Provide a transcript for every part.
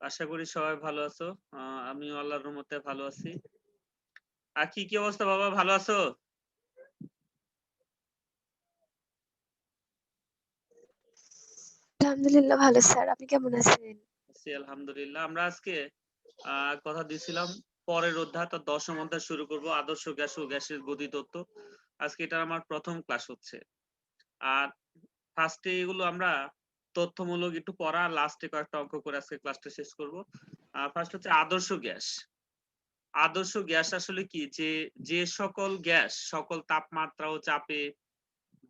আশা করি সবাই ভালো আছো। আমিও আল্লাহর রহমতে ভালো আছি। আর কি অবস্থা বাবা, ভালো আছো? আলহামদুলিল্লাহ ভালো স্যার। আপনি কেমন আছেন? আছি আলহামদুলিল্লাহ। আমরা আজকে কথা দিছিলাম পরের অধ্যায় অর্থাৎ ১০ম অধ্যায় শুরু করব, আদর্শ গ্যাস ও গ্যাসের গতিতত্ত্ব। আজকে এটা আমার প্রথম ক্লাস হচ্ছে। আর ফার্স্টে এগুলো আমরা তথ্যমূলক একটু পড়া, লাস্টে কয়েকটা অঙ্ক করে আজকে ক্লাসটা শেষ করব। ফার্স্ট হচ্ছে আদর্শ গ্যাস। আদর্শ গ্যাস আসলে কি, যে সকল গ্যাস সকল তাপমাত্রা ও চাপে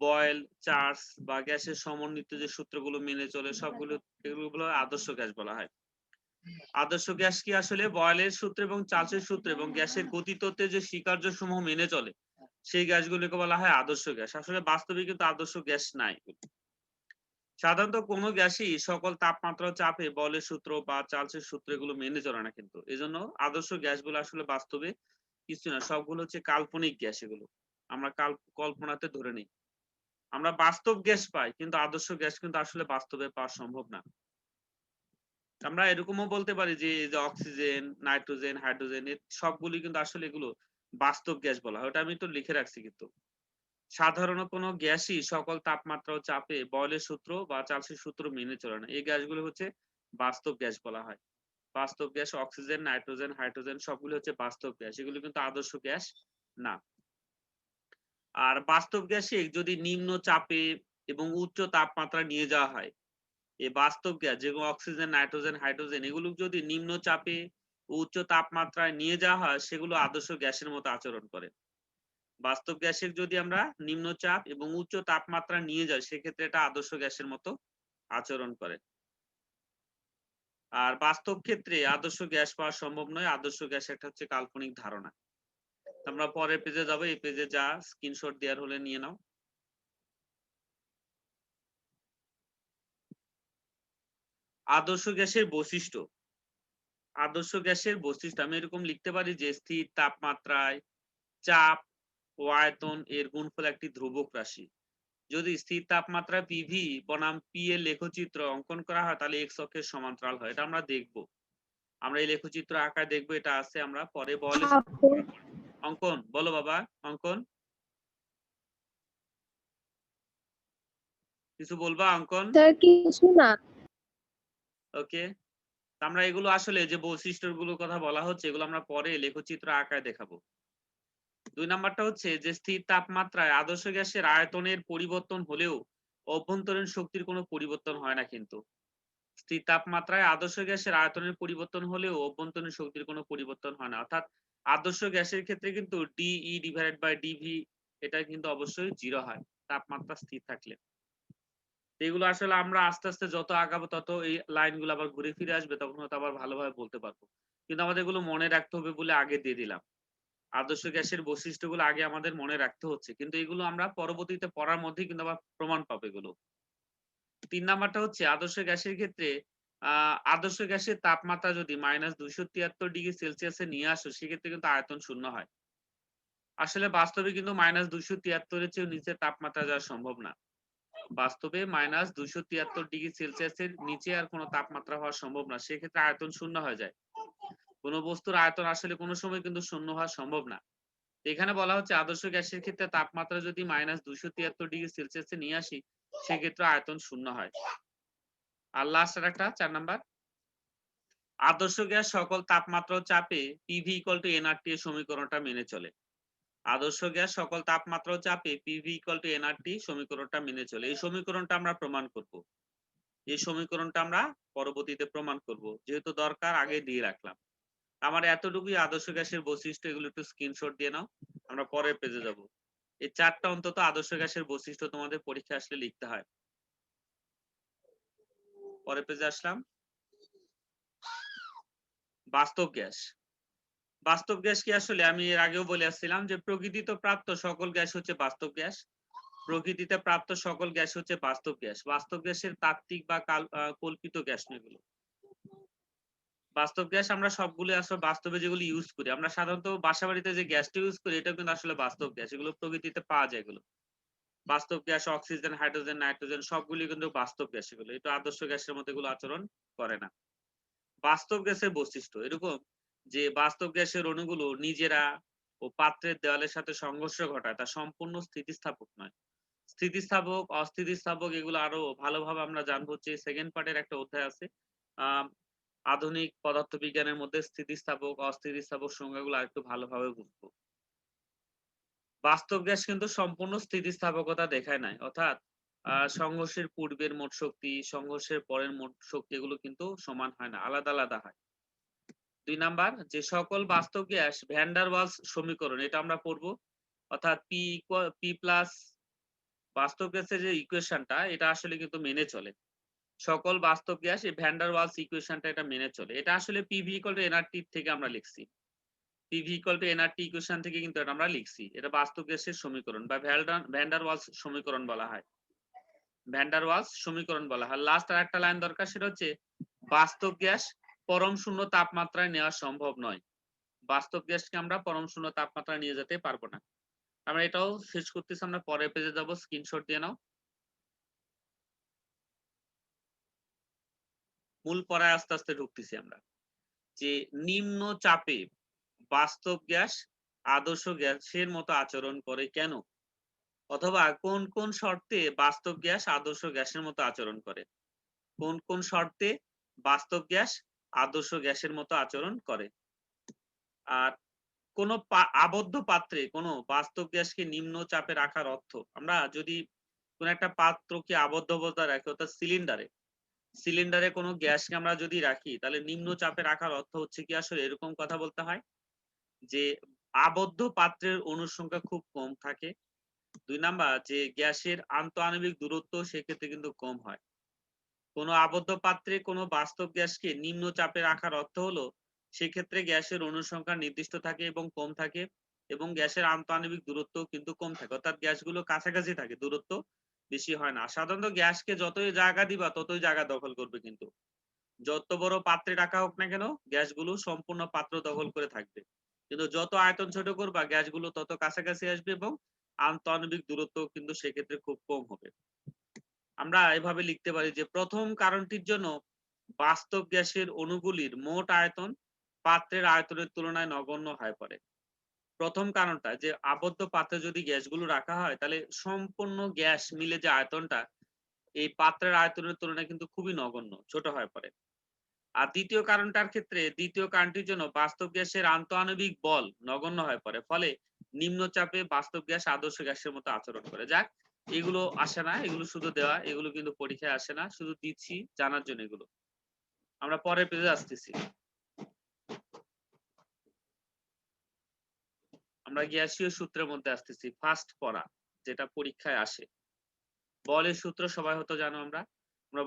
বয়েল, চার্জ বা গ্যাসের সমন্বিত যে সূত্রগুলো মেনে চলে সবগুলো, এগুলো আদর্শ গ্যাস বলা হয়। আদর্শ গ্যাস কি আসলে বয়েলের সূত্র এবং চার্লসের সূত্র এবং গ্যাসের গতিতত্ত্বের যে স্বীকার্য সমূহ মেনে চলে সেই গ্যাসগুলোকে বলা হয় আদর্শ গ্যাস। আসলে বাস্তবে কিন্তু আদর্শ গ্যাস নাই। সাধারণত কোনো গ্যাসই সকল তাপমাত্রা ও চাপে বলের সূত্র বা চার্লসের সূত্র এগুলো মেনে চলে না কিন্তু। এজন্য আদর্শ গ্যাসগুলো আসলে বাস্তবে কিছু না, সবগুলো হচ্ছে কাল্পনিক গ্যাস। এগুলো আমরা কল্পনাতে ধরে নিই। আমরা বাস্তব গ্যাস পাই কিন্তু আদর্শ গ্যাস কিন্তু আসলে বাস্তবে পাওয়া সম্ভব না। আমরা এরকমও বলতে পারি যে এই যে অক্সিজেন, নাইট্রোজেন, হাইড্রোজেন সবগুলি কিন্তু আসলে এগুলো বাস্তব গ্যাস বলা হয়। ওটা আমি তো লিখে রাখছি কিন্তু। সাধারণ কোনো গ্যাসই সকল তাপমাত্রা ও চাপে বয়লের সূত্র বা চার্লসের সূত্র মেনে চলে না। এই গ্যাসগুলো হচ্ছে বাস্তব গ্যাস বলা হয়। বাস্তব গ্যাস অক্সিজেন, নাইট্রোজেন, হাইড্রোজেন সবগুলো হচ্ছে বাস্তব গ্যাস। এগুলো কিন্তু আদর্শ গ্যাস না। আর বাস্তব গ্যাসে যদি নিম্ন চাপে এবং উচ্চ তাপমাত্রা নিয়ে যাওয়া হয়, এই বাস্তব গ্যাস যেগুলো অক্সিজেন, নাইট্রোজেন, হাইড্রোজেন এগুলো যদি নিম্ন চাপে ও উচ্চ তাপমাত্রায় নিয়ে যাওয়া হয় সেগুলো আদর্শ গ্যাসের মতো আচরণ করে। বাস্তব গ্যাসের যদি আমরা নিম্ন চাপ এবং উচ্চ তাপমাত্রা নিয়ে যাই সেক্ষেত্রে এটা আদর্শ গ্যাসের মতো আচরণ করে। আর বাস্তব ক্ষেত্রে আদর্শ গ্যাস পাওয়া সম্ভব নয়। আদর্শ গ্যাস একটা হচ্ছে কাল্পনিক ধারণা। আমরা পরের পেজে যাবো। এই পেজে যা স্ক্রিনশট দেওয়ার হলে নিয়ে নাও। আদর্শ গ্যাসের বৈশিষ্ট্য। আদর্শ গ্যাসের বৈশিষ্ট্য আমি এরকম লিখতে পারি যে স্থির তাপমাত্রায় চাপ ও আয়তন এর গুণফল একটি ধ্রুবক রাশি। যদি স্থির তাপমাত্রা পিভি বনাম পি এর লেখচিত্র অঙ্কন করা হয় তাহলে এক্স অক্ষের সমান্তরাল হয়। এটা আমরা দেখব। আমরা এই লেখচিত্র আকারে দেখবো। এটা আছে আমরা পরে বলে আপু, অঙ্কন। বলো বাবা, অঙ্কন কিছু বলবা? অঙ্কন স্যার কিছু না। ওকে। আমরা এগুলো আসলে যে বৈশিষ্ট্যগুলোর কথা বলা হচ্ছে এগুলো আমরা পরে লেখচিত্র আকারে দেখাবো। ২ নাম্বারটা হচ্ছে যে স্থির তাপমাত্রায় আদর্শ গ্যাসের আয়তনের পরিবর্তন হলেও অভ্যন্তরীণ শক্তির কোনো পরিবর্তন হয় না কিন্তু। স্থির তাপমাত্রায় আদর্শ গ্যাসের আয়তনের পরিবর্তন হলেও অভ্যন্তরীণ শক্তির কোনো পরিবর্তন হয় না। অর্থাৎ আদর্শ গ্যাসের ক্ষেত্রে কিন্তু ডিই ডিভাইডেড বাই ডিভি এটা কিন্তু অবশ্যই 0 হয় তাপমাত্রা স্থির থাকলে। এগুলো আসলে আমরা আস্তে, আস্তে যত আগাবো তত এই লাইনগুলো আবার ঘুরে ফিরে আসবে, তখন হয়তো আবার ভালোভাবে বলতে পারবো। কিন্তু আমাদের এগুলো মনে রাখতে হবে বলে আগে দিয়ে দিলাম। আদর্শ গ্যাসের বৈশিষ্ট্যগুলো আগে আমাদের মনে রাখতে হচ্ছে। কিন্তু এগুলো আমরা পরবর্তীতে পড়ার মধ্যেই কিন্তু আবার প্রমাণ পাবো এগুলো। ৩ নাম্বারটা হচ্ছে আদর্শ গ্যাসের ক্ষেত্রে আদর্শ গ্যাসের তাপমাত্রা যদি -273°C এ নিয়ে আসো সেক্ষেত্রে কিন্তু আয়তন শূন্য হয়। আসলে বাস্তবে কিন্তু -273 এর চেয়েও নিচে তাপমাত্রা যাওয়া সম্ভব না। বাস্তবে -273°C এর নিচে আর কোনো তাপমাত্রা হওয়া সম্ভব না। সেক্ষেত্রে আয়তন শূন্য হয়ে যায়। কোন বস্তুর আয়তন আসলে কোনো সময় কিন্তু শূন্য হওয়া সম্ভব না। এখানে বলা হচ্ছে আদর্শ গ্যাসের ক্ষেত্রে তাপমাত্রা যদি -273°C এ নিয়ে আসি সেক্ষেত্রে আয়তন শূন্য হয়। আর লাস্ট আরেকটা ৪ নাম্বার, আদর্শ গ্যাস সকল তাপমাত্রা ও চাপে পিভি ইকুয়াল টু এনআরটি এর সমীকরণটা মেনে চলে। আদর্শ গ্যাস সকল তাপমাত্রা ও চাপে পিভি ইকুয়াল টু এনআরটি সমীকরণটা মেনে চলে। এই সমীকরণটা আমরা প্রমাণ করব। এই সমীকরণটা আমরা পরবর্তীতে প্রমাণ করব। যেহেতু দরকার আগে দিয়ে রাখলাম। আমার এতটুকুই আদর্শ গ্যাসের বৈশিষ্ট্য। এগুলো একটু স্ক্রিনশট দিয়ে নাও। আমরা পরের পেজে যাব। এই ৪ টা অন্তত আদর্শ গ্যাসের বৈশিষ্ট্য তোমাদের পরীক্ষায় আসলে লিখতে হয়। পরের পেজে আসলাম। বাস্তব গ্যাস। বাস্তব গ্যাস কি আসলে আমি এর আগেও বলে আসছিলাম যে প্রকৃতিতে প্রাপ্ত সকল গ্যাস হচ্ছে বাস্তব গ্যাস। প্রকৃতিতে প্রাপ্ত সকল গ্যাস হচ্ছে বাস্তব গ্যাস। বাস্তব গ্যাসের তাত্ত্বিক বা কল্পিত গ্যাস নয় এগুলো। বাস্তব গ্যাস আমরা সবগুলো আসলে বাস্তবে যেগুলো ইউজ করি। আমরা সাধারণত বাসাবাড়িতে যে গ্যাসটা ইউজ করি এটা কিন্তু আসলে বাস্তব গ্যাস। এগুলো প্রকৃতিতে পাওয়া যায় এগুলো। বাস্তব গ্যাস অক্সিজেন, হাইড্রোজেন, নাইট্রোজেন সবগুলি কিন্তু বাস্তব গ্যাস এগুলো। এটা আদর্শ গ্যাসের মতো এগুলো আচরণ করে না। বাস্তব গ্যাসের বৈশিষ্ট্য এরকম যে বাস্তব গ্যাসের অণুগুলো নিজেরা ও পাত্রের দেওয়ালের সাথে সংঘর্ষ ঘটায় তা সম্পূর্ণ স্থিতিস্থাপক নয়। স্থিতিস্থাপক অস্থিতিস্থাপক এগুলো আরো ভালোভাবে আমরা জানবো হচ্ছে সেকেন্ড পার্টের একটা অধ্যায় আছে। আহ আধুনিক পদার্থবিজ্ঞানের মধ্যে স্থিতিস্থাপক অস্থিতিস্থাপক সংজ্ঞাগুলো আরেকটু ভালোভাবে বুঝবো। বাস্তব গ্যাস কিন্তু সম্পূর্ণ স্থিতিস্থাপকতা দেখায় নাই, অর্থাৎ সংঘর্ষের পূর্বের মোট শক্তি সংঘর্ষের পরের মোট শক্তি এগুলো কিন্তু সমান হয় না, আলাদা আলাদা হয়। ২ নাম্বার যে সকল বাস্তব গ্যাস ভ্যান ডার ওয়ালস সমীকরণ এটা আমরা পড়বো, অর্থাৎ পি প্লাস বাস্তব গ্যাসের যে ইকুয়েশনটা এটা আসলে কিন্তু মেনে চলে। সকল বাস্তব গ্যাস এই ভ্যান ডার ওয়ালস ইকুয়েশনটা এটা মেনে চলে। এটা আসলে পিভি ইকুয়াল টু এনআরটি থেকে আমরা লিখছি। PV equal to nRT equation থেকে কিন্তু এটা আমরা লিখছি। এটা বাস্তব গ্যাসের সমীকরণ বা ভ্যান ডার ওয়ালস সমীকরণ বলা হয়। ভ্যান ডার ওয়ালস সমীকরণ বলা হয়। লাস্ট আরেকটা লাইন দরকার, সেটা হচ্ছে বাস্তব গ্যাস পরম শূন্য তাপমাত্রায় নেওয়া সম্ভব নয়। বাস্তব গ্যাসকে আমরা পরম শূন্য তাপমাত্রায় নিয়ে যেতে পারবো না। আমরা এটাও শেষ করতেছি, আমরা পরের পেজে যাব, স্ক্রিনশট দিয়ে নাও। মূল পড়ায় আস্তে আস্তে ঢুকতেছি আমরা। যে নিম্ন চাপে বাস্তব গ্যাস আদর্শ গ্যাসের মতো আচরণ করে কেন, অথবা কোন কোন শর্তে বাস্তব গ্যাস আদর্শ গ্যাসের মতো আচরণ করে। কোন কোন শর্তে বাস্তব গ্যাস আদর্শ গ্যাসের মতো আচরণ করে। আর কোন আবদ্ধ পাত্রে কোন বাস্তব গ্যাসকে নিম্ন চাপে রাখার অর্থ, আমরা যদি কোন একটা পাত্রকে আবদ্ধ অবস্থায় রাখি, অর্থাৎ সিলিন্ডারে কোনো গ্যাসকে আমরা যদি রাখি তাহলে নিম্ন চাপে রাখার অর্থ হচ্ছে কি আসলে এরকম কথা বলতে হয় যে আবদ্ধ পাত্রের অণুর সংখ্যা খুব কম থাকে। ২ নাম্বার যে গ্যাসের আন্তঃআণবিক দূরত্ব সেক্ষেত্রে কিন্তু কম হয়। কোনো আবদ্ধ পাত্রে কোনো বাস্তব গ্যাসকে নিম্ন চাপে রাখার অর্থ হলো সেক্ষেত্রে গ্যাসের অণুর সংখ্যা নির্দিষ্ট থাকে এবং কম থাকে, এবং গ্যাসের আন্তঃআণবিক দূরত্ব কিন্তু কম থাকে, অর্থাৎ গ্যাসগুলো কাছাকাছি থাকে, দূরত্ব বেশি হয় না। সাধারণত গ্যাসকে যতই জায়গা দিবা ততই জায়গা দখল করবে, কিন্তু যত বড় পাত্রে রাখা হোক না কেন গ্যাসগুলো সম্পূর্ণ পাত্র দখল করে থাকবে। কিন্তু যত আয়তন ছোট করবা গ্যাসগুলো তত কাছাকাছি আসবে এবং আন্তঃআণবিক দূরত্ব কিন্তু সেক্ষেত্রে খুব কম হবে। আমরা এভাবে লিখতে পারি যে প্রথম কারণটির জন্য বাস্তব গ্যাসের অণুগুলির মোট আয়তন পাত্রের আয়তনের তুলনায় নগণ্য হয়ে পড়ে। প্রথম কারণটা যে আবদ্ধ পাত্রে যদি গ্যাসগুলো রাখা হয় তাহলে সম্পূর্ণ গ্যাস মিলে যে আয়তনটা এই পাত্রের আয়তনের তুলনায় কিন্তু খুবই নগণ্য, ছোট হয়ে পড়ে। আর দ্বিতীয় কারণটির জন্য বাস্তব গ্যাসের আন্তঃআণবিক বল নগণ্য হয়ে পড়ে, ফলে নিম্নচাপে বাস্তব গ্যাস আদর্শ গ্যাসের মতো আচরণ করে। যাক, এগুলো আসে না, এগুলো শুধু দেওয়া, এগুলো কিন্তু পরীক্ষায় আসে না, শুধু দিচ্ছি জানার জন্য এগুলো। আমরা পরের পেজে আসতেছি। আমরা গ্যাসীয় সূত্রের মধ্যে আসতেছি, ফার্স্ট পড়া যেটা পরীক্ষায় আসে। বলের সূত্র সবাই হয়তো জানো, আমরা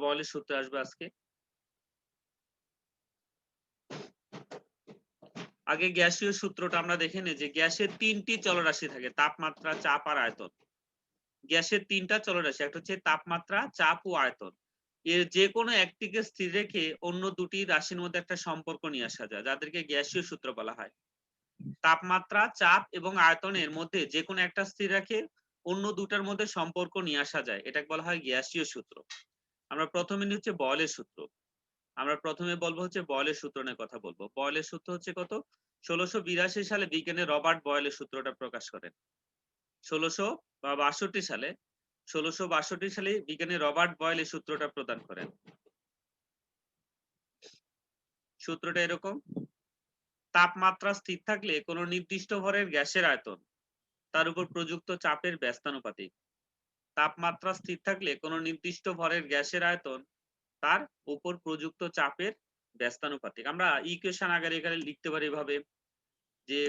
বলের সূত্রে আসবো আজকে। আগে গ্যাসীয় সূত্রটা আমরা দেখে নিই যে গ্যাসের ৩টি চলরাশি থাকে, তাপমাত্রা, চাপ আর আয়তন। গ্যাসের ৩টা চলরাশি, একটা হচ্ছে তাপমাত্রা, চাপ ও আয়তন। এর যে কোনো একটিকে স্থির রেখে অন্য দুটি রাশির মধ্যে একটা সম্পর্ক নিয়ে আসা যায়, যাদেরকে গ্যাসীয় সূত্র বলা হয়। তাপমাত্রা, চাপ এবং আয়তনের মধ্যে যে কোনো একটা স্থির রেখে অন্য দুটার মধ্যে সম্পর্ক নিয়ে আসা যায়, এটাকে বলা হয় গ্যাসীয় সূত্র। আমরা প্রথমে হচ্ছে বয়লের সূত্র। আমরা প্রথমে বলবো হচ্ছে বয়লের সূত্র নিয়ে কথা বলবো। বয়লের সূত্র হচ্ছে কত, ১৬৮২ সালে বিজ্ঞানী রবার্ট বয়লের সূত্রটা প্রকাশ করেন। ১৬৬২ সালে বিজ্ঞানী রবার্ট বয়েল এই সূত্রটা প্রদান করেন। সূত্রটা এরকম, তাপমাত্রা স্থির থাকলে কোনো নির্দিষ্ট ভরের গ্যাসের আয়তন তার উপর প্রযুক্ত চাপের ব্যস্তানুপাতিক। তাপমাত্রা স্থির থাকলে কোনো নির্দিষ্ট ভরের গ্যাসের আয়তন তার উপর প্রযুক্ত চাপের ব্যস্তানুপাতিক। আমরা ইকুয়েশন আকারে এখানে লিখতে পারি এভাবে যে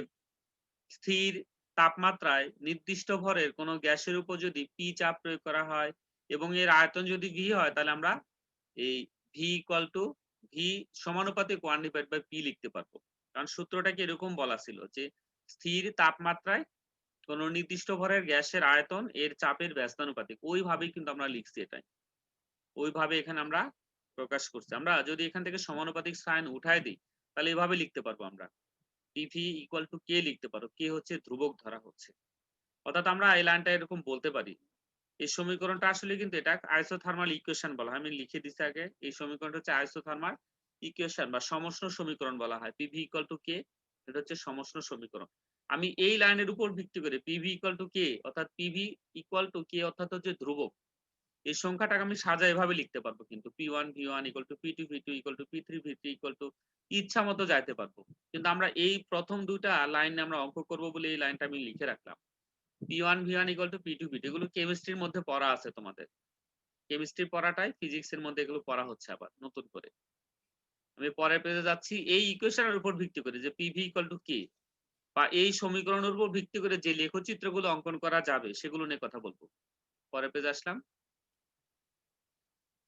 স্থির তাপমাত্রায় নির্দিষ্ট ভরের কোনো গ্যাসের উপর যদি পি চাপ প্রয়োগ করা হয় এবং এর আয়তন যদি ভি হয় তাহলে আমরা এই ভি ইকুয়াল টু ভি সমানুপাতিক 1/পি লিখতে পারবো। কারণ সূত্রটাকে এরকম বলা ছিল যে স্থির তাপমাত্রায় কোন নির্দিষ্ট ভরের গ্যাসের আয়তন এর চাপের ব্যস্তানুপাতিক, ওইভাবেই কিন্তু আমরা লিখছি, এটাই ওইভাবে এখানে আমরা প্রকাশ করছি। আমরা যদি এখান থেকে সমানুপাতিক সাইন উঠায় দিই তাহলে এভাবে লিখতে পারবো, আমরা পিভি ইকুয়াল টু কে লিখতে পারো, কে হচ্ছে ধ্রুবক ধরা হচ্ছে। অর্থাৎ আমরা এই লাইনটা এরকম বলতে পারি, এই সমীকরণটা আসলে কিন্তু এটা আইসোথার্মাল ইকুয়েশন বলা হয়। আমি লিখে দিচ্ছি আগে, এই সমীকরণটা হচ্ছে আইসোথার্মাল ইকুয়েশন বা সমষ্ণ সমীকরণ বলা হয়। পিভি ইকুয়াল টু কে, এটা হচ্ছে সমষ্ণ সমীকরণ। আমি এই লাইনের উপর ভিত্তি করে পিভি ইকুয়াল টু কে অর্থাৎ পিভি ইকুয়াল টু কে অর্থাৎ হচ্ছে ধ্রুবক, এই সংখ্যাটাকে আমি সাজায় এভাবে লিখতে পারবো, কিন্তু P1 V1 equal to P2 V2 equal to P3 V3 equal to ইচ্ছা মতো যাইতে পারবো। কিন্তু আমরা এই প্রথম দুইটা লাইনে আমরা অঙ্ক করব বলে এই লাইনটা আমি লিখে রাখলাম। P1 V1 equal to P2 V2, এগুলো কেমিস্ট্রির মধ্যে পড়া আছে তোমাদের। কেমিস্ট্রি পড়াটাই ফিজিক্স এর মধ্যে এগুলো পড়া হচ্ছে আবার নতুন করে। আমি পরের পেজে যাচ্ছি। এই ইকুয়েশনের উপর ভিত্তি করে যে PV ইকুয়াল টু কে বা এই সমীকরণের উপর ভিত্তি করে যে লেখচিত্রগুলো অঙ্কন করা যাবে সেগুলো নিয়ে কথা বলবো। পরের পেজে আসলাম।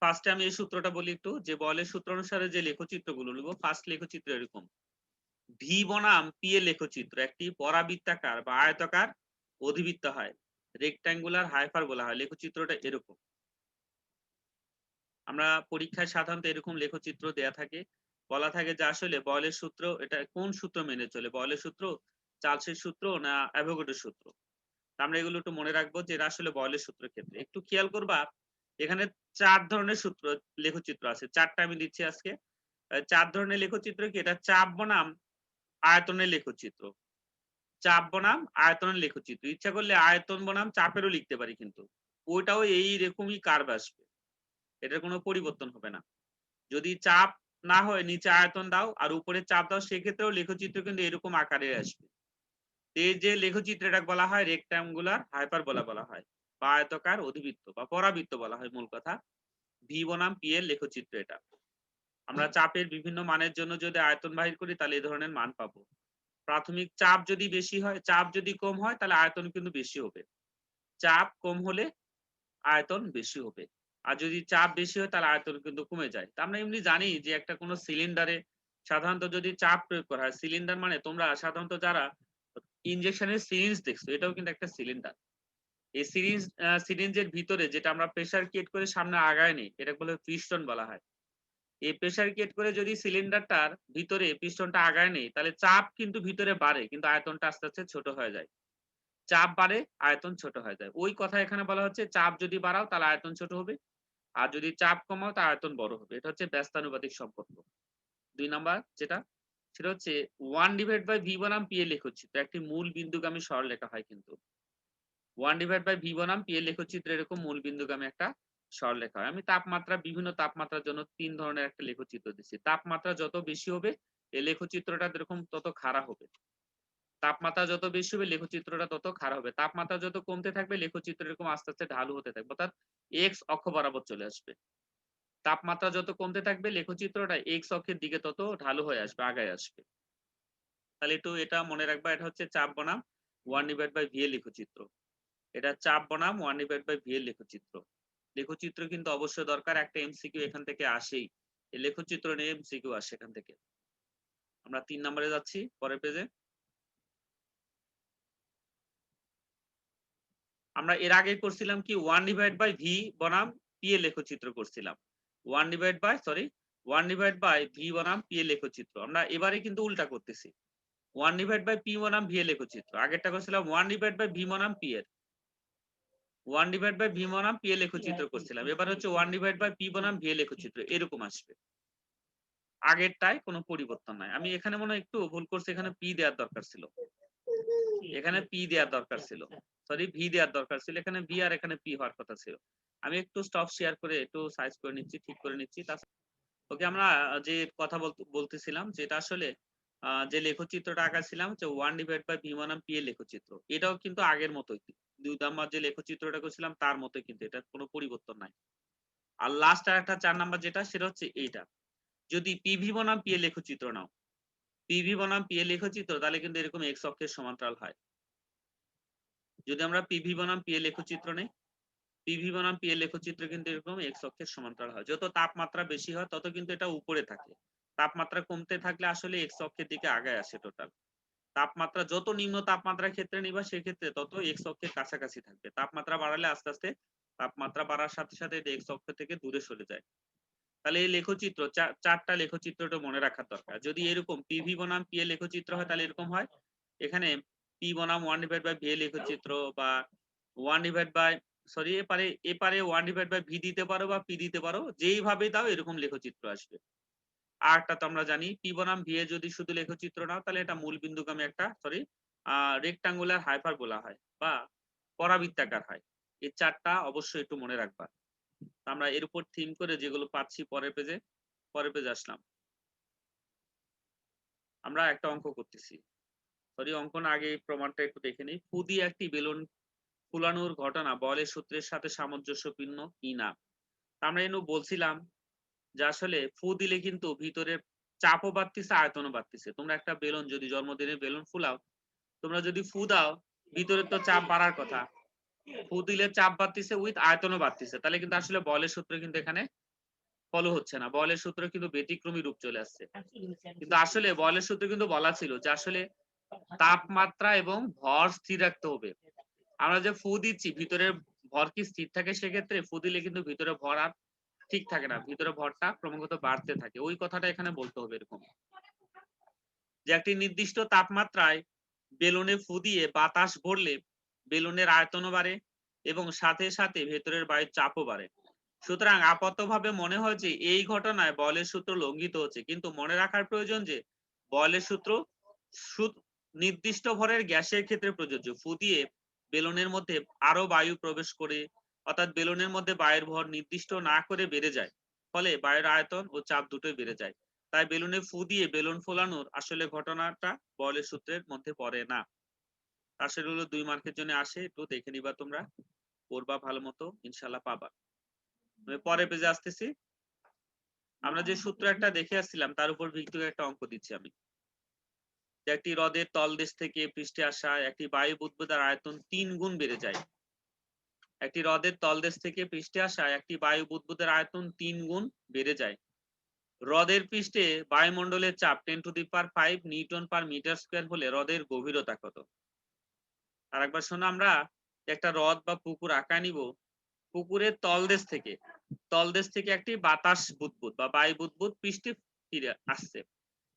ফার্স্টে আমি এই সূত্রটা বলি একটু, যে বলের সূত্র অনুসারে যে লেখচিত্রগুলো লিখব। ফার্স্ট লেখচিত্র এরকম, ভি বনাম পি এর লেখচিত্র একটি পরাবৃত্তাকার বা আয়তাকার অধিবৃত্ত হয়, রেক্ট্যাঙ্গুলার হাইপারবোলা হয়। লেখচিত্রটা এরকম। আমরা পরীক্ষায় সাধারণত এরকম লেখচিত্র দেয়া থাকে, বলা থাকে যে আসলে বয়লের সূত্র এটা কোন সূত্র মেনে চলে, বয়লের সূত্র, চার্লসের সূত্র না অ্যাভোগাড্রোর সূত্র। আমরা এগুলো একটু মনে রাখবো যে এটা আসলে বয়লের সূত্রের ক্ষেত্রে। একটু খেয়াল করবা, এখানে 4 ধরনের সূত্র লেখচিত্র আছে। 4টা আমি দিচ্ছি আজকে। 4 ধরনের লেখচিত্র কি, এটা চাপ বনাম আয়তনের লেখচিত্র। চাপ বনাম আয়তনের লেখচিত্র। ইচ্ছা করলে আয়তন বনাম চাপেরও লিখতে পারি, কিন্তু ওইটাও এইরকমই কার্ভ আসবে। এটার কোনো পরিবর্তন হবে না। যদি চাপ না হয় নিচে আয়তন দাও আর উপরে চাপ দাও, সেক্ষেত্রেও লেখচিত্র কিন্তু এরকম আকারে আসবে। এই যে লেখচিত্রটা বলা হয় রেক্ট্যাঙ্গুলার হাইপারবোলা বলা হয়, বা আয়তাকার অধিবৃত্ত বা পরাবৃত্ত বলা হয় মূল কথা। ভি বনাম পি এর লেখচিত্র এটা। আমরা চাপের বিভিন্ন মানের জন্য যদি আয়তন বাহির করি তাহলে এই ধরনের মান পাবো। প্রাথমিক চাপ যদি বেশি হয়, চাপ যদি কম হয় তাহলে আয়তন কিন্তু বেশি হবে। চাপ কম হলে আয়তন বেশি হবে। আর যদি চাপ বেশি হয় তাহলে আয়তন কিন্তু কমে যায়। তা আমরা এমনি জানি যে একটা কোনো সিলিন্ডারে সাধারণত যদি চাপ প্রয়োগ করা হয়, সিলিন্ডার মানে তোমরা সাধারণত যারা ইনজেকশনের সিরিঞ্জ দেখছো, এটাও কিন্তু একটা সিলিন্ডার। এই সিরিঞ্জের ভিতরে যেটা আমরা প্রেসার ক্রিয়েট করে সামনে আগায় নিই, এটাকে বলে পিস্টন বলা হয়। এই প্রেসার ক্রিয়েট করে যদি সিলিন্ডারটার ভিতরে পিস্টনটা আগায় নেই, তাহলে চাপ কিন্তু ভিতরে বাড়ে কিন্তু আয়তনটা আস্তে আস্তে ছোট হয়ে যায়। চাপ বাড়ে, আয়তন ছোট হয়ে যায়। ওই কথা এখানে বলা হচ্ছে, চাপ যদি বাড়াও তাহলে আয়তন ছোট হবে, আর যদি চাপ কমাও তাহলে আয়তন বড় হবে। এটা হচ্ছে ব্যস্তানুপাতিক সম্পর্ক। 2 নাম্বার যেটা, সেটা হচ্ছে 1 ডিভাইড বাই ভি বনাম পি এর লেখচিত্র একটি মূল বিন্দুগামী সরলরেখা হয়। কিন্তু 1 ডিভাইড বাই ভি বনাম পি এর লেখচিত্র এরকম মূল বিন্দুগামী একটা সরলরেখা হয়। আমি তাপমাত্রা, বিভিন্ন তাপমাত্রার জন্য 3 ধরনের একটা লেখচিত্র দিচ্ছি। তাপমাত্রা যত বেশি হবে এই লেখচিত্রটা এরকম তত খাড়া হবে। তাপমাত্রা যত বেশি হবে লেখচিত্রটা তত খাড়া হবে। তাপমাত্রা যত কমতে থাকবে লেখচিত্র এরকম আস্তে আস্তে ঢালু হতে থাকবে, অর্থাৎ এক্স অক্ষ বরাবর চলে আসবে। তাপমাত্রা যত কমতে থাকবে লেখচিত্রটা এক্স অক্ষের দিকে তত ঢালু হয়ে আসবে, আগায় আসবে। তাহলে একটু এটা মনে রাখবা, এটা হচ্ছে চাপ বনাম 1 ডিভাইড বাই ভি এর লেখচিত্র। এটা চাপ বনাম 1 ডিভাইড বাই ভি এর লেখচিত্র। লেখচিত্র কিন্তু অবশ্যই দরকার, একটা এমসিকিউ এখান থেকে আসেই। এই লেখচিত্র নিয়ে এমসিকিউ আসে এখান থেকে। আমরা 3 নম্বরে যাচ্ছি পরের পেজে। আমরা এর আগে করছিলাম কি 1 ডিভাইড বাই ভি বনাম পি এর লেখচিত্র করছিলাম। 1 ডিভাইড বাই ভি বনাম পি এর লেখচিত্র। আমরা এবারে কিন্তু উল্টা করতেছি। 1 ডিভাইড বাই পি বনাম ভি এর লেখচিত্র। আগেরটা করছিলাম 1 ডিভাইড বাই ভি বনাম পি এর। 1 ডিভাইড বাই ভি বনাম পি এর লেখচিত্র করছিলাম। এবার হচ্ছে 1 ডিভাইড বাই পি বনাম ভি এর লেখচিত্র। এরকম আসবে। আগেরটায় কোনো পরিবর্তন নাই। আমি এখানে মনে হয় একটু ভুল করছি, এখানে পি দেওয়ার দরকার ছিল। এখানে পি দেওয়ার দরকার ছিল। সরি, ভি দেওয়ার দরকার ছিল। এখানে ভি আর এখানে পি হওয়ার কথা ছিল। আমি একটু স্টপ শেয়ার করে একটু সাইজ করে নিচ্ছি, ঠিক করে নিচ্ছি। ওকে, আমরা যে কথা বলতেছিলাম যেটা আসলে যে লেখচিত্রটা আঁকাছিলাম যে 1 ডিভাইড বাই ভি বনাম পি এর লেখচিত্র, এটাও কিন্তু আগের মতোই। 2 নাম্বার যে লেখচিত্রটা করছিলাম তার মতোই, কিন্তু এটা কোনো পরিবর্তন নাই। আর লাস্ট আর একটা 4 নাম্বার যেটা, সেটা হচ্ছে এইটা। যদি পিভি বনাম পি এর লেখচিত্র নাও, পিভি বনাম পি এর লেখচিত্র, তাহলে কিন্তু এরকম এক্স অক্ষের সমান্তরাল হয়। যদি আমরা পিভি বনাম পি এর লেখচিত্র নেই, পিভি বনাম পি এর লেখচিত্র কিন্তু এরকম এক্স অক্ষের সমান্তরাল হয়। যত তাপমাত্রা বেশি হয় তত কিন্তু এটা উপরে থাকে। তাপমাত্রা কমতে থাকলে আসলে এক্স অক্ষের দিকে আগায় আসে টোটাল। তাপমাত্রা যত নিম্ন তাপমাত্রার ক্ষেত্রে নিবা সেক্ষেত্রে তত এক্স অক্ষের কাছাকাছি থাকবে। তাপমাত্রা বাড়ালে আস্তে আস্তে তাপমাত্রা বাড়ার সাথে সাথে এটা এক্স অক্ষ থেকে দূরে সরে যায়। তাহলে এই লেখচিত্র 4টা লেখচিত্রটা মনে রাখার দরকার। যদি এরকম পিভি বনাম পি এর লেখচিত্র হয় তাহলে এরকম হয়। এখানে পি বনাম 1 ডিভাইড বাই ভি এর লেখচিত্র, বা 1 ডিভাইড বাই, সরি, এপারে 1 ডিভাইড বাই ভি দিতে পারো বা পি দিতে পারো, যেইভাবে দাও এরকম লেখচিত্র আসবে। আরটা তো আমরা জানি পি বনাম ভি এ যদি শুধু লেখচিত্র নাও তাহলে এটা মূল বিন্দুগামী একটা রেক্টাঙ্গুলার হাইপারবোলা হয় বা পরাবৃত্তাকার হয়। এই চারটা অবশ্যই একটু মনে রাখবা। আমরা এর উপর থিম করে যেগুলো পাচ্ছি পরের পেজে আসলাম। আমরা একটা অঙ্ক করতেছি। সরি, অঙ্ক না, আগে এই প্রমাণটা একটু দেখে নিই। ফু দিয়ে একটি বেলুন ফুলানোর ঘটনা বলের সূত্রের সাথে সামঞ্জস্যপূর্ণ কিনা। আমরা এনু বলছিলাম যে আসলে ফু দিলে কিন্তু ভিতরের চাপও বাড়তিছে, আয়তনও বাড়তিছে। তোমরা একটা বেলুন যদি জন্মদিনে বেলুন ফুলাও, তোমরা যদি ফু দাও ভিতরে তো চাপ বাড়ার কথা। ফু দিলে চাপ বাড়তিছে উইথ আয়তনও বাড়তিছে। তাহলে কিন্তু আসলে বলের সূত্র কিন্তু এখানে ফলো হচ্ছে না। বলের সূত্র কিন্তু ব্যতিক্রমী রূপ চলে আসছে। কিন্তু আসলে বলের সূত্রে কিন্তু বলা ছিল যে আসলে তাপমাত্রা এবং ভর স্থির রাখতে হবে। আমরা যে ফু দিচ্ছি ভিতরের ভর কি স্থির থাকে? সেক্ষেত্রে ফু দিলে কিন্তু ভিতরে ভর আর ঠিক থাকে না। ভিতরে ভরটা ক্রমাগত বাড়তে থাকে। ওই কথাটা এখানে বলতে হবে এরকম। যে একটি নির্দিষ্ট তাপমাত্রায় বেলুনে ফু দিয়ে বাতাস ভরলে বেলুনের আয়তনও বাড়ে এবং সাথে সাথে ভেতরের বায়ুর চাপও বাড়ে। সুতরাং আপাতভাবে মনে হয় যে এই ঘটনায় বলের সূত্র লঙ্ঘিত হচ্ছে, কিন্তু মনে রাখার প্রয়োজন যে বলের সূত্র নির্দিষ্ট ভরের গ্যাসের ক্ষেত্রে প্রযোজ্য। ফু দিয়ে বেলুনের মধ্যে আরো বায়ু প্রবেশ করে, অর্থাৎ বেলুনের মধ্যে বায়ুর ভর নির্দিষ্ট না করে বেড়ে যায়, ফলে বায়ুর আয়তন ও চাপ দুটোই বেড়ে যায়। তাই বেলুনে ফু দিয়ে বেলুন ফোলানোর আসলে ঘটনাটা বলের সূত্রের মধ্যে পড়ে না। আসলে হলো 2 মার্কের জন্য আসে, একটু দেখে নিবা তোমরা, পড়বা ভালো মতো, ইনশাল্লাহ পাবা। আমি পরের পেজে আসতেছি। আমরা যে সূত্র একটা দেখে আসছিলাম তার উপর ভিত্তি করে একটা অঙ্ক দিচ্ছি আমি। যে একটি হ্রদের তলদেশ থেকে পৃষ্ঠে আসা একটি বায়ু বুদবুদের আয়তন 3 গুণ বেড়ে যায়। একটি হ্রদের তলদেশ থেকে পৃষ্ঠে আসা একটি বায়ু বুদবুদের আয়তন 3 গুণ বেড়ে যায়। হ্রদের পৃষ্ঠে বায়ুমণ্ডলের চাপ 10⁵ নিউটন পার মিটার স্কয়ার হলে হ্রদের গভীরতা কত? আর একবার শোনো, আমরা একটা হ্রদ বা পুকুর আঁকা নিব। পুকুরের তলদেশ থেকে একটি বাতাস বুদবুদ বা বায়ু বুদবুদ পৃষ্ঠে ফিরে আসছে।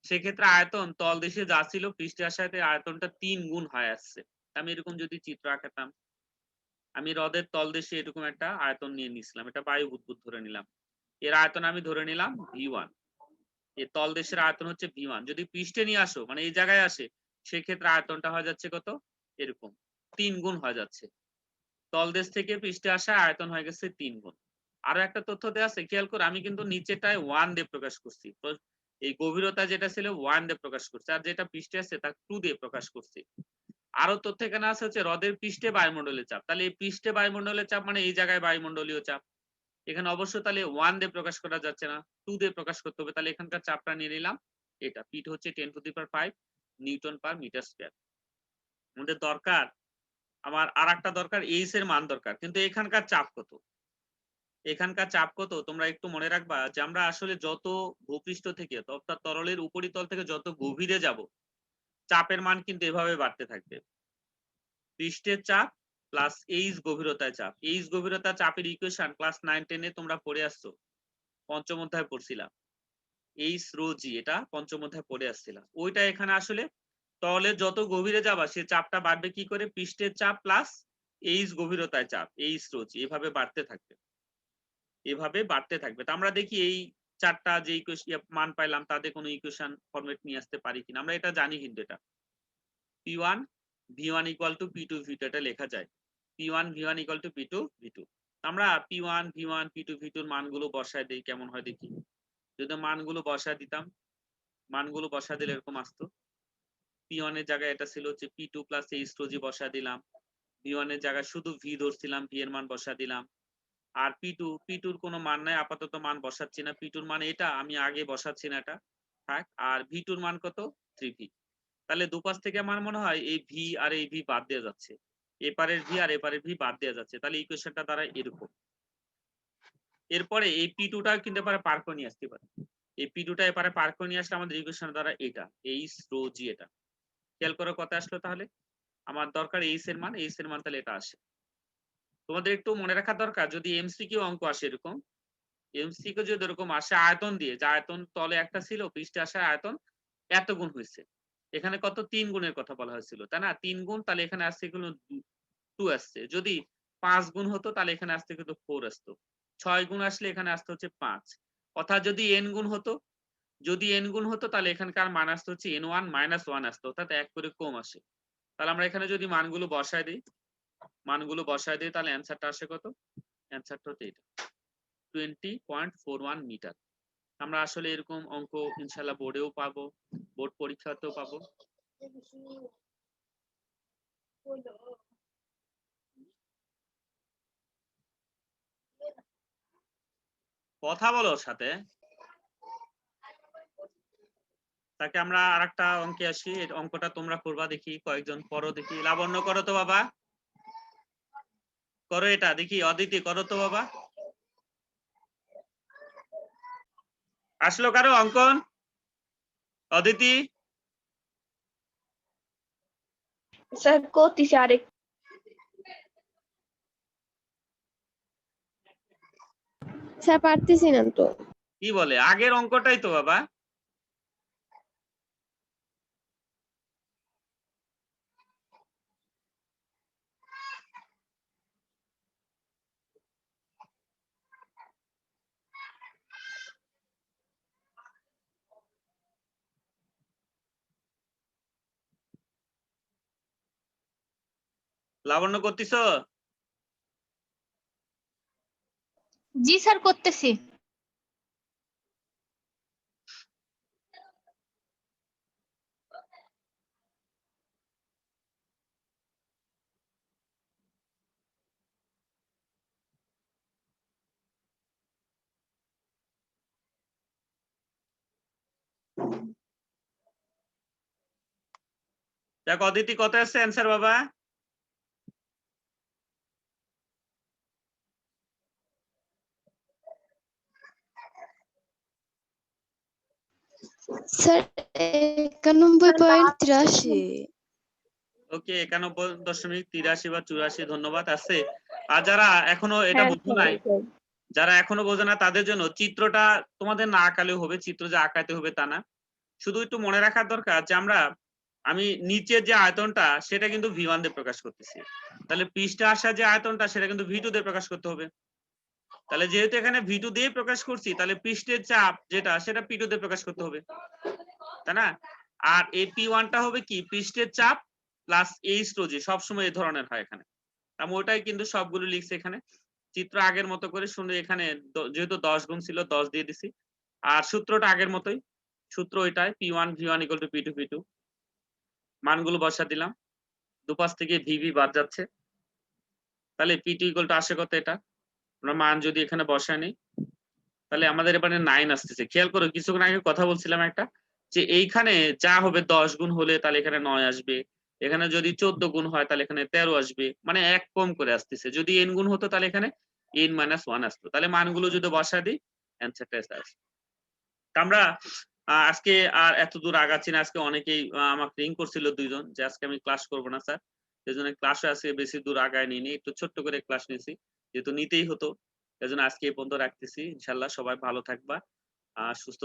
সেক্ষেত্রে আয়তন তলদেশে যা ছিল পৃষ্ঠে আসাতে আয়তনটা 3 গুণ হয়ে আসছে। আমি এরকম যদি চিত্র আঁকাতাম, আমি হ্রদের তলদেশে এরকম একটা আয়তন নিয়ে নিছিলাম, এটা বায়ু বুদবুদ ধরে নিলাম। এর আয়তন আমি ধরে নিলাম V1। এই তলদেশের আয়তন হচ্ছে V1। যদি পৃষ্ঠে নিয়ে আসো, মানে এই জায়গায় আসে, সেক্ষেত্রে আয়তনটা হয়ে যাচ্ছে কত? এরকম 3 গুণ হয়ে যাচ্ছে। তলদেশ থেকে পৃষ্ঠে আসা আয়তন হয়ে গেছে 3 গুণ। আরো একটা তথ্য দেয়া আছে, খেয়াল করে, আমি কিন্তু নিচেটায় 1 দিয়ে প্রকাশ করছি। এই গভীরতা যেটা ছিল 1 দিয়ে প্রকাশ করছি, আর যেটা পৃষ্ঠে আছে তা 2 দিয়ে প্রকাশ করছি। আরো তথ্য এখানে আছে হচ্ছে হ্রদের পৃষ্ঠে বায়ুমণ্ডলের চাপ। তাহলে এই পৃষ্ঠে বায়ুমণ্ডলের চাপ মানে এই জায়গায় বায়ুমণ্ডলীয় চাপ। এখানে অবশ্যই তাহলে 1 দিয়ে প্রকাশ করা যাচ্ছে না, 2 দিয়ে প্রকাশ করতে হবে। তাহলে এখানকার চাপটা নিয়ে নিলাম এটা। পিট হচ্ছে 10⁵ নিউটন পার মিটার স্কয়ার। আমাদের দরকার, আমার আরেকটা দরকার, এইচ এর মান দরকার। কিন্তু এখানকার চাপ কত? এখানকার চাপ কত তোমরা একটু মনে রাখবা যে আমরা আসলে যত ভূপৃষ্ঠ থেকে, অর্থাৎ তরলের উপরিতল থেকে যত গভীরে যাব, চাপের মান কিন্তু এভাবে বাড়তে থাকবে। পৃষ্ঠের চাপ প্লাস এইচ গভীরতায় চাপ। এইচ গভীরতা চাপের ইকুয়েশন ক্লাস 9-10 এ তোমরা পড়ে আসছো, পঞ্চম অধ্যায় পড়ছিলাম। এইচ রো জি, এটা পঞ্চম অধ্যায় পড়ে আসছিলাম। ওইটা এখানে আসলে তরলের যত গভীরে যাবা সে চাপটা বাড়বে কি করে? পৃষ্ঠের চাপ প্লাস এইচ গভীরতায় চাপ, এইচ রো জি, এভাবে বাড়তে থাকবে, এভাবে বাড়তে থাকবে। তো আমরা দেখি এই চারটা যে মান পাইলাম তাদের কোনো ইকুয়েশন ফরম্যাট নিয়ে আসতে পারি কিনা। আমরা এটা জানি, কিন্তু এটা P1 V1 equal to P2 V2 এটা লেখা যায়। P1 V1 equal to P2 V2। আমরা P1 V1 P2 V2 এর মানগুলো বসায় দেই, কেমন হয় দেখি। যদি মানগুলো বসায় দিতাম, মানগুলো বসায় দিলে এরকম আসতো। P1 এর জায়গায় এটা ছিল হচ্ছে P2 প্লাস এইচ রো জি বসায় দিলাম। V1 এর জায়গায় শুধু V ধরছিলাম, V এর মান বসায় দিলাম। আর P2 র কোনো মান নাই, আপাতত মান বসাচ্ছি না। P2 র মান এটা আমি আগে বসাচ্ছি না, এটা থাক। আর V2 র মান কত? 3V। তাহলে দুপাশ থেকে আমার মনে হয় এই V আর এই V বাদ দেওয়া যাচ্ছে, এপারের V আর এপারের V বাদ দেওয়া যাচ্ছে। তাহলে ইকুয়েশনটা দ্বারা এরকম। এরপরে এই P2টা কিন্তু এপারে পার করে নিয়ে আসতে পারে। এই P2টা এপারে পার করে নিয়ে আসলে আমাদের ইকুয়েশন দ্বারা এটা এইচ রো জি, এটা খেয়াল করে কত আসলো। তাহলে আমার দরকার এইচ এর মান, এইচ এর মান তাহলে এটা আসে। তোমাদের একটু মনে রাখা দরকার, যদি এমসিকিউ অঙ্ক আসে এরকম, এমসিকিউ যদি এরকম আসে আয়তন দিয়ে, যে আয়তন তলে একটা ছিল, পৃষ্ঠে আসা আয়তন এত গুণ হয়েছে, এখানে কত? 3 গুণের কথা বলা হয়েছিল, তাই না? 3 গুণ, তাহলে এখানে আসছে এগুলো 2 আসছে। যদি 5 গুণ হতো তাহলে এখানে আসতে কিন্তু 4 আসতো। 6 গুণ আসলে এখানে আসতে হচ্ছে 5। অর্থাৎ যদি n গুণ হতো যদি n গুণ হতো তাহলে এখানকার মান আসতো হচ্ছে n1 মাইনাস 1 আসতো, অর্থাৎ 1 করে কম আসে। তাহলে আমরা এখানে যদি মানগুলো বসায় দিই তাহলে অ্যান্সারটা আসে কত? অ্যান্সারটা হচ্ছে এটা 20.41 মিটার। আমরা আসলে এরকম অঙ্ক ইনশাল্লাহ বোর্ডেও পাবো, বোর্ড পরীক্ষাতেও পাবো। কথা বলো ওর সাথে। তাকে আমরা আরেকটা অঙ্কে আসি, এই অঙ্কটা তোমরা করবা, দেখি কয়েকজন করো, দেখি লাবণ্য করো তো বাবা, করো এটা দেখি, অদিতি করো তো বাবা। আসলো কারো অঙ্কন? অদিতি স্যার করতেছি আরেক। স্যার পারতেছি না তো। কি বলে? আগের অঙ্কটাই তো বাবা। লাবণ্য করতেছ? জি স্যার করতেছি। দেখ অদিতি কত আসছে অ্যান্সার বাবা? স্যার 91.83। ওকে, 91.83 বা 84 ধন্যবাদ আছে। আর যারা এখনো এটা হ্যাঁ বুঝো নাই, যারা এখনো বোঝে না তাদের জন্য চিত্রটা তোমাদের না আঁকালেও হবে, চিত্র যে আঁকাতে হবে তা না, শুধু একটু মনে রাখার দরকার যে আমি নিচের যে আয়তনটা সেটা কিন্তু V1 দিয়ে প্রকাশ করতেছি, তাহলে পৃষ্ঠে আসা যে আয়তনটা সেটা কিন্তু V2 দিয়ে প্রকাশ করতে হবে। তাহলে যেহেতু এখানে V2 দিয়ে প্রকাশ করছি, তাহলে পৃষ্ঠের চাপ যেটা সেটা P2 দিয়ে প্রকাশ করতে হবে, তাই না? আর এই P1টা হবে কি পৃষ্ঠের চাপ প্লাস এইচ রোজি, সবসময় এই ধরনের হয় এখানে। আমি ওটাই কিন্তু সবগুলো লিখছি এখানে, চিত্র আগের মতো করে শুনে এখানে যেহেতু 10 গুণ ছিল 10 দিয়ে দিছি, আর সূত্রটা আগের মতোই, সূত্র ওইটাই P1 V1 = P2 P2। মানগুলো বসা দিলাম, দুপাশ থেকে ভিভি বাদ যাচ্ছে, তাহলে P2 = আসে কত? এটা আমরা মান যদি এখানে বসায় নিই তাহলে আমাদের এবারে 9 আসতেছে। খেয়াল করো কিছুক্ষণ আগে কথা বলছিলাম একটা, যে এইখানে যা হবে 10 গুণ হলে তাহলে এখানে 9 আসবে, এখানে যদি 14 গুণ হয় তাহলে এখানে 13 আসবে, মানে এক কম করে আসতেছে। যদি n গুণ হতো তাহলে এখানে n-1 আসতো। তাহলে মানগুলো যদি বসায় দিই অ্যান্সারটা আসে। আমরা আজকে আর এত দূর আগাচ্ছি না। আজকে অনেকেই আমাকে রিং করছিল দুইজন যে আজকে আমি ক্লাস করব না স্যার, সেজন্য ক্লাসে আজকে বেশি দূর আগায় নিইনি, একটু ছোট্ট করে ক্লাস নিয়েছি, যেহেতু নিতেই হতো। এজন্য আজকে এই পর্যন্ত রাখতেছি। ইনশাল্লাহ সবাই ভালো থাকবা, সুস্থ